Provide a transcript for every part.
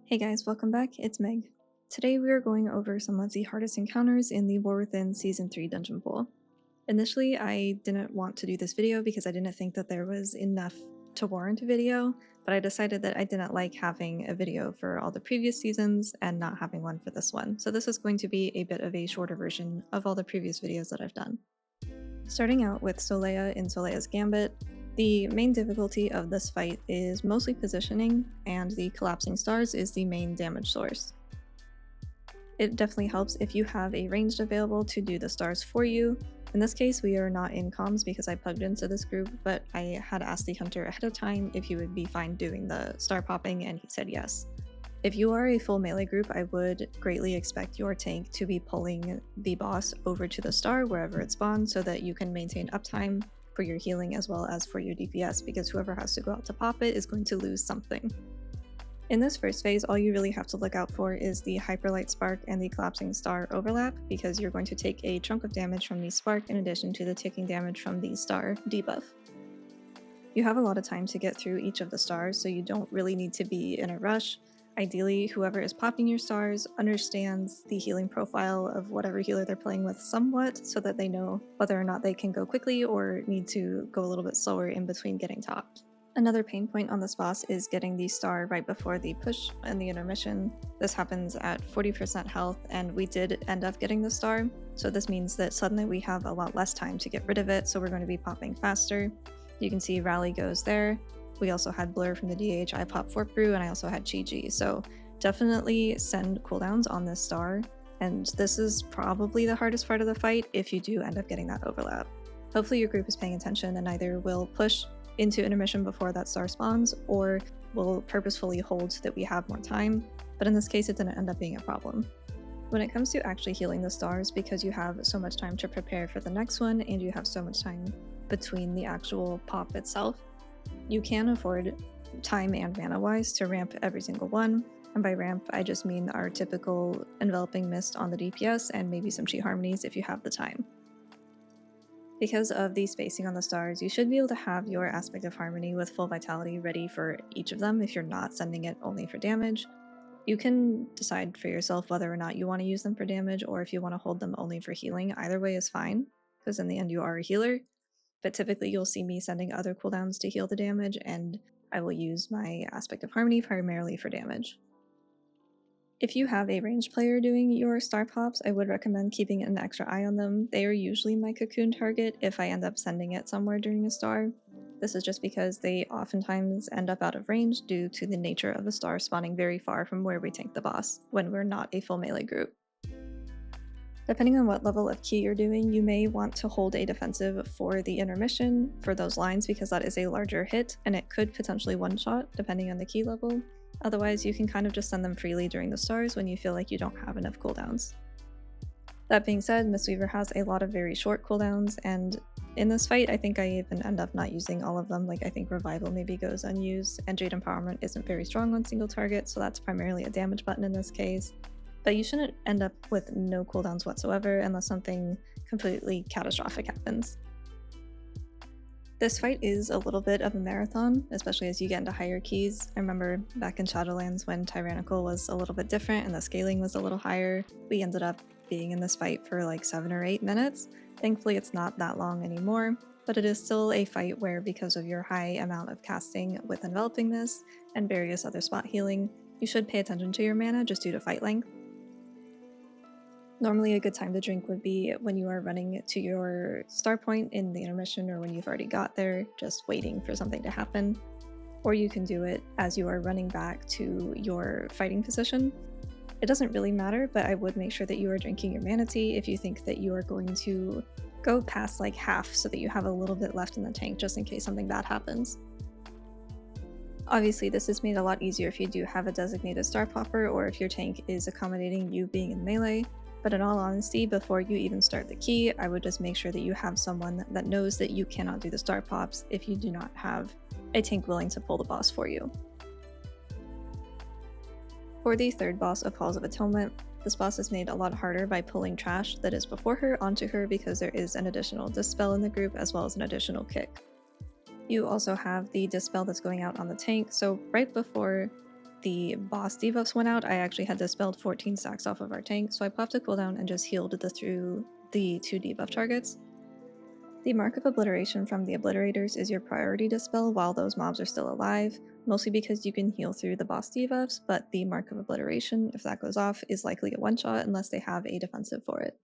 Hey guys, welcome back, it's Meg. Today we are going over some of the hardest encounters in the War Within Season 3 dungeon pool. Initially, I didn't want to do this video because I didn't think that there was enough to warrant a video, but I decided that I didn't like having a video for all the previous seasons and not having one for this one, so this is going to be a bit of a shorter version of all the previous videos that I've done. Starting out with Solea in Solea's Gambit, the main difficulty of this fight is mostly positioning, and the collapsing stars is the main damage source. It definitely helps if you have a ranged available to do the stars for you. In this case, we are not in comms because I plugged into this group, but I had asked the hunter ahead of time if he would be fine doing the star popping, and he said yes. If you are a full melee group, I would greatly expect your tank to be pulling the boss over to the star wherever it spawns so that you can maintain uptime for your healing as well as for your DPS, because whoever has to go out to pop it is going to lose something. In this first phase, all you really have to look out for is the Hyperlight Spark and the Collapsing Star overlap, because you're going to take a chunk of damage from the Spark in addition to the ticking damage from the Star debuff. You have a lot of time to get through each of the stars, so you don't really need to be in a rush. Ideally, whoever is popping your stars understands the healing profile of whatever healer they're playing with somewhat, so that they know whether or not they can go quickly or need to go a little bit slower in between getting topped. Another pain point on this boss is getting the star right before the push and the intermission. This happens at 40% health, and we did end up getting the star, so this means that suddenly we have a lot less time to get rid of it, so we're going to be popping faster. You can see Rally goes there. We also had Blur from the DH, I popped Fort Brew, and I also had Chi-Chi, so definitely send cooldowns on this star, and this is probably the hardest part of the fight if you do end up getting that overlap. Hopefully your group is paying attention and either will push into intermission before that star spawns, or will purposefully hold so that we have more time, but in this case it didn't end up being a problem. When it comes to actually healing the stars, because you have so much time to prepare for the next one and you have so much time between the actual pop itself, you can afford time and mana wise to ramp every single one, and by ramp I just mean our typical enveloping mist on the DPS and maybe some chi harmonies if you have the time. Because of the spacing on the stars, you should be able to have your aspect of harmony with full vitality ready for each of them if you're not sending it only for damage. You can decide for yourself whether or not you want to use them for damage or if you want to hold them only for healing. Either way is fine, because in the end you are a healer. But typically you'll see me sending other cooldowns to heal the damage, and I will use my aspect of harmony primarily for damage. If you have a ranged player doing your star pops, I would recommend keeping an extra eye on them. They are usually my cocoon target if I end up sending it somewhere during a star. This is just because they oftentimes end up out of range due to the nature of the star spawning very far from where we tank the boss when we're not a full melee group. Depending on what level of key you're doing, you may want to hold a defensive for the intermission for those lines, because that is a larger hit and it could potentially one-shot depending on the key level. Otherwise, you can kind of just send them freely during the stars when you feel like you don't have enough cooldowns. That being said, Mistweaver has a lot of very short cooldowns, and in this fight I think I even end up not using all of them. Like, I think Revival maybe goes unused, and Jade Empowerment isn't very strong on single target, so that's primarily a damage button in this case. But you shouldn't end up with no cooldowns whatsoever unless something completely catastrophic happens. This fight is a little bit of a marathon, especially as you get into higher keys. I remember back in Shadowlands when Tyrannical was a little bit different and the scaling was a little higher. We ended up being in this fight for like 7 or 8 minutes. Thankfully it's not that long anymore, but it is still a fight where, because of your high amount of casting with Enveloping Mist and various other spot healing, you should pay attention to your mana just due to fight length. Normally a good time to drink would be when you are running to your star point in the intermission, or when you've already got there, just waiting for something to happen. Or you can do it as you are running back to your fighting position. It doesn't really matter, but I would make sure that you are drinking your mana tea if you think that you are going to go past like half, so that you have a little bit left in the tank just in case something bad happens. Obviously this is made a lot easier if you do have a designated star popper, or if your tank is accommodating you being in melee. But in all honesty, before you even start the key, I would just make sure that you have someone that knows that you cannot do the star pops if you do not have a tank willing to pull the boss for you. For the third boss of Halls of Atonement, this boss is made a lot harder by pulling trash that is before her onto her, because there is an additional dispel in the group as well as an additional kick. You also have the dispel that's going out on the tank, so right before the boss debuffs went out, I actually had dispelled 14 stacks off of our tank, so I popped a cooldown and just healed through the 2 debuff targets. The Mark of Obliteration from the Obliterators is your priority dispel while those mobs are still alive, mostly because you can heal through the boss debuffs, but the Mark of Obliteration, if that goes off, is likely a one-shot unless they have a defensive for it.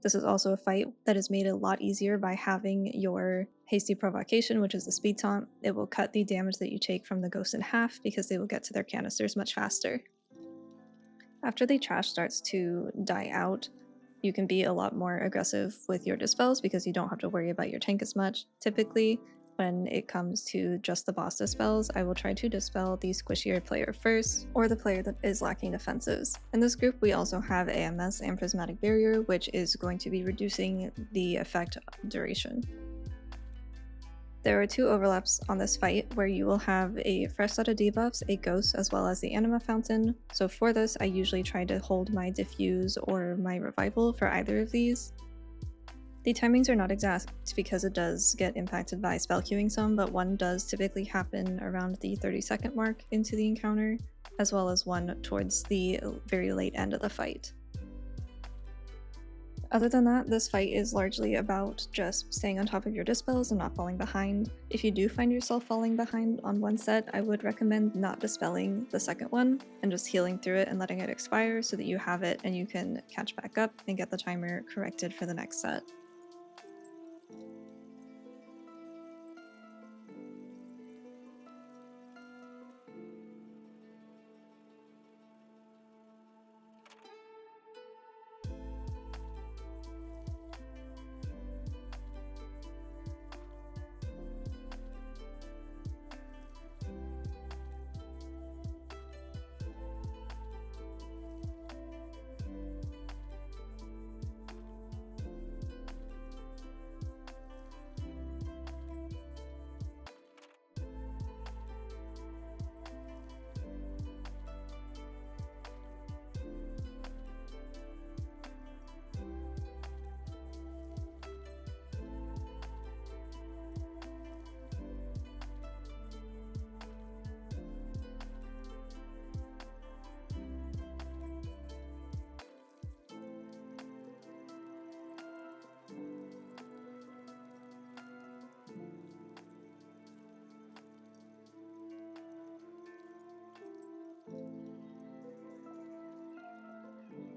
This is also a fight that is made a lot easier by having your Hasty Provocation, which is the speed taunt. It will cut the damage that you take from the ghosts in half because they will get to their canisters much faster. After the trash starts to die out, you can be a lot more aggressive with your dispels because you don't have to worry about your tank as much. Typically, when it comes to just the boss dispels, I will try to dispel the squishier player first, or the player that is lacking defensives. In this group, we also have AMS and Prismatic Barrier, which is going to be reducing the effect duration. There are 2 overlaps on this fight where you will have a fresh set of debuffs, a ghost, as well as the anima fountain. So for this, I usually try to hold my diffuse or my revival for either of these. The timings are not exact because it does get impacted by spell queuing some, but one does typically happen around the 30-second mark into the encounter, as well as one towards the very late end of the fight. Other than that, this fight is largely about just staying on top of your dispels and not falling behind. If you do find yourself falling behind on one set, I would recommend not dispelling the second one and just healing through it and letting it expire so that you have it and you can catch back up and get the timer corrected for the next set.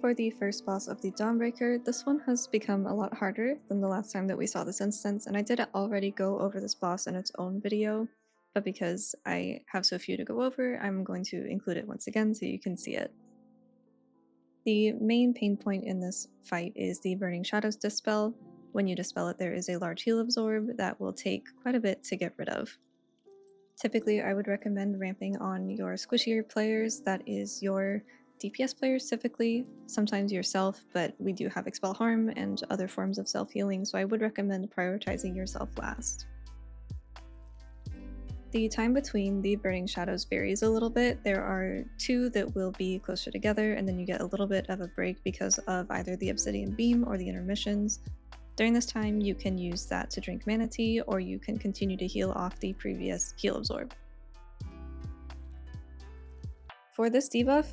For the first boss of the Dawnbreaker, this one has become a lot harder than the last time that we saw this instance, and I did already go over this boss in its own video, but because I have so few to go over, I'm going to include it once again so you can see it. The main pain point in this fight is the Burning Shadows dispel. When you dispel it, there is a large heal absorb that will take quite a bit to get rid of. Typically, I would recommend ramping on your squishier players, that is your DPS players typically, sometimes yourself, but we do have Expel Harm and other forms of self-healing, so I would recommend prioritizing yourself last. The time between the Burning Shadows varies a little bit. There are 2 that will be closer together, and then you get a little bit of a break because of either the Obsidian Beam or the intermissions. During this time, you can use that to drink Mana Tea, or you can continue to heal off the previous heal absorb. For this debuff,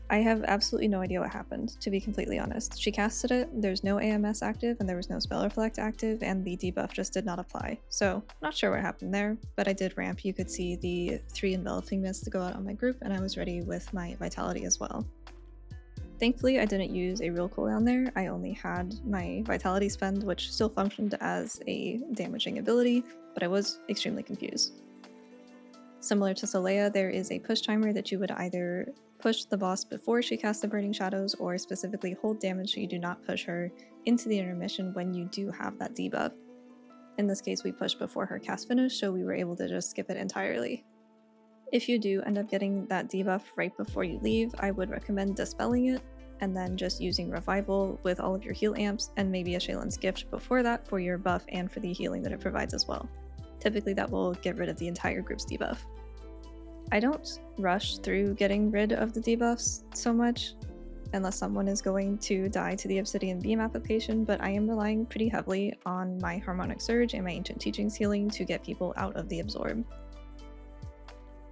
I have absolutely no idea what happened, to be completely honest. She casted it, there's no AMS active, and there was no Spell Reflect active, and the debuff just did not apply. So, not sure what happened there, but I did ramp. You could see the 3 Enveloping Mists to go out on my group, and I was ready with my Vitality as well. Thankfully, I didn't use a real cooldown there. I only had my Vitality spend, which still functioned as a damaging ability, but I was extremely confused. Similar to Solea, there is a push timer that you would either push the boss before she casts the Burning Shadows, or specifically hold damage so you do not push her into the intermission when you do have that debuff. In this case, we pushed before her cast finish, so we were able to just skip it entirely. If you do end up getting that debuff right before you leave, I would recommend dispelling it, and then just using Revival with all of your heal amps, and maybe a Shaylin's Gift before that for your buff and for the healing that it provides as well. Typically that will get rid of the entire group's debuff. I don't rush through getting rid of the debuffs so much, unless someone is going to die to the Obsidian Beam application, but I am relying pretty heavily on my Harmonic Surge and my Ancient Teachings healing to get people out of the absorb.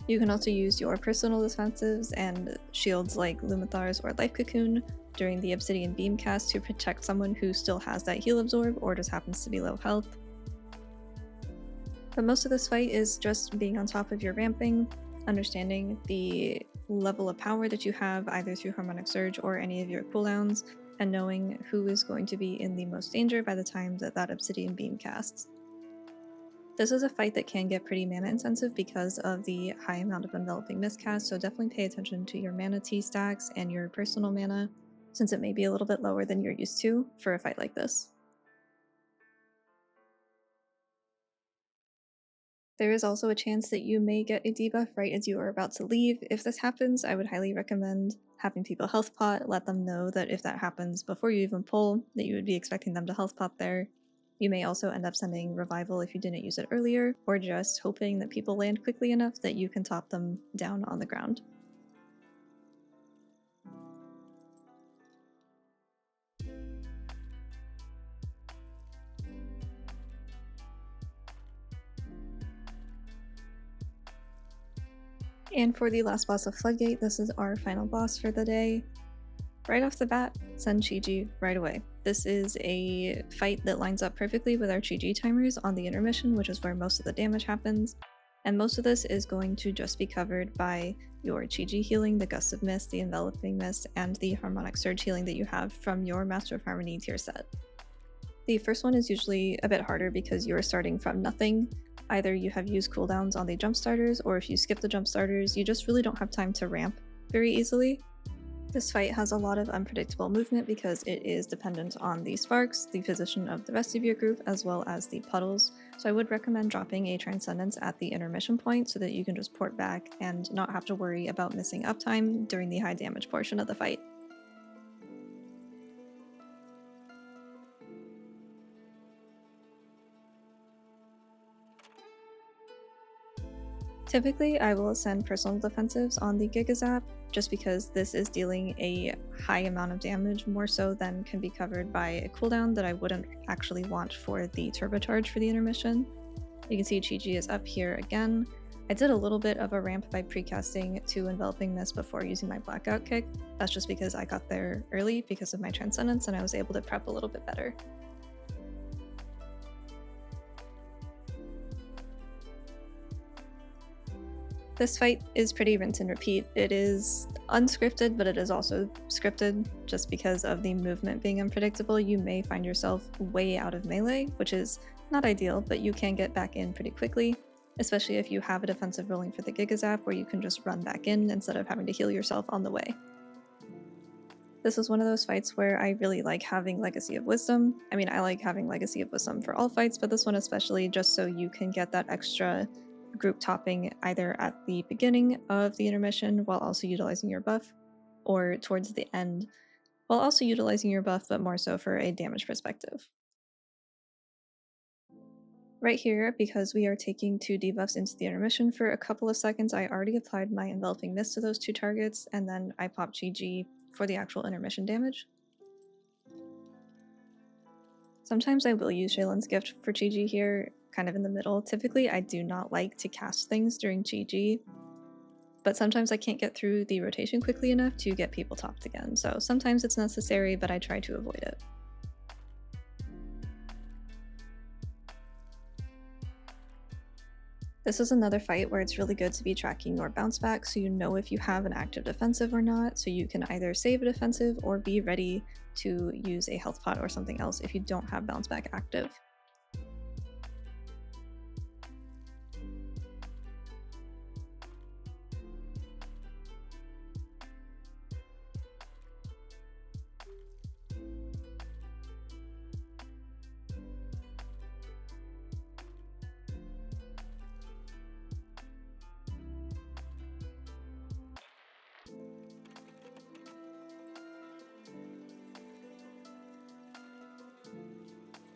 You can also use your personal defensives and shields like Lumithar's or Life Cocoon during the Obsidian Beam cast to protect someone who still has that heal absorb or just happens to be low health. But most of this fight is just being on top of your ramping, understanding the level of power that you have either through Harmonic Surge or any of your cooldowns, and knowing who is going to be in the most danger by the time that Obsidian Beam casts. This is a fight that can get pretty mana intensive because of the high amount of Enveloping Mist cast, so definitely pay attention to your mana T stacks and your personal mana, since it may be a little bit lower than you're used to for a fight like this. There is also a chance that you may get a debuff right as you are about to leave. If this happens, I would highly recommend having people health pot, let them know that if that happens before you even pull, that you would be expecting them to health pot there. You may also end up sending revival if you didn't use it earlier, or just hoping that people land quickly enough that you can top them down on the ground. And for the last boss of Floodgate, this is our final boss for the day. Right off the bat, send Chi-Ji right away. This is a fight that lines up perfectly with our Chi-Ji timers on the intermission, which is where most of the damage happens. And most of this is going to just be covered by your Chi-Ji healing, the Gust of Mist, the Enveloping Mist, and the Harmonic Surge healing that you have from your Master of Harmony tier set. The first one is usually a bit harder because you're starting from nothing. Either you have used cooldowns on the jump starters, or if you skip the jump starters, you just really don't have time to ramp very easily. This fight has a lot of unpredictable movement because it is dependent on the sparks, the position of the rest of your group, as well as the puddles, so I would recommend dropping a Transcendence at the intermission point so that you can just port back and not have to worry about missing uptime during the high damage portion of the fight. Typically, I will send personal defensives on the Gigazap, just because this is dealing a high amount of damage, more so than can be covered by a cooldown that I wouldn't actually want for the turbocharge for the intermission. You can see Chi-Ji is up here again. I did a little bit of a ramp by precasting 2 Enveloping Mist before using my Blackout kick. That's just because I got there early because of my Transcendence and I was able to prep a little bit better. This fight is pretty rinse and repeat. It is unscripted, but it is also scripted. Just because of the movement being unpredictable, you may find yourself way out of melee, which is not ideal, but you can get back in pretty quickly, especially if you have a defensive rolling for the Gigazap where you can just run back in instead of having to heal yourself on the way. This is one of those fights where I really like having Legacy of Wisdom. I mean, I like having Legacy of Wisdom for all fights, but this one especially just so you can get that extra group topping either at the beginning of the intermission while also utilizing your buff, or towards the end while also utilizing your buff, but more so for a damage perspective. Right here, because we are taking 2 debuffs into the intermission for a couple of seconds, I already applied my Enveloping Mist to those 2 targets, and then I popped Chi-Ji for the actual intermission damage. Sometimes I will use Shaylin's Gift for Chi-Ji here, kind of in the middle. Typically, I do not like to cast things during Chi-Ji, but sometimes I can't get through the rotation quickly enough to get people topped again, so sometimes it's necessary, but I try to avoid it. This is another fight where it's really good to be tracking your bounce back so you know if you have an active defensive or not, so you can either save a defensive or be ready to use a health pot or something else if you don't have bounce back active.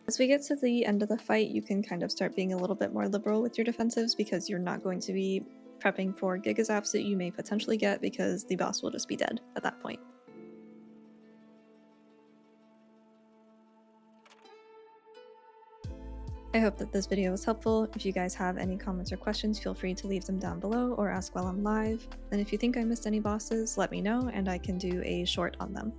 As we get to the end of the fight, you can kind of start being a little bit more liberal with your defensives because you're not going to be prepping for Gigazaps that you may potentially get because the boss will just be dead at that point. I hope that this video was helpful. If you guys have any comments or questions, feel free to leave them down below or ask while I'm live. And if you think I missed any bosses, let me know and I can do a short on them.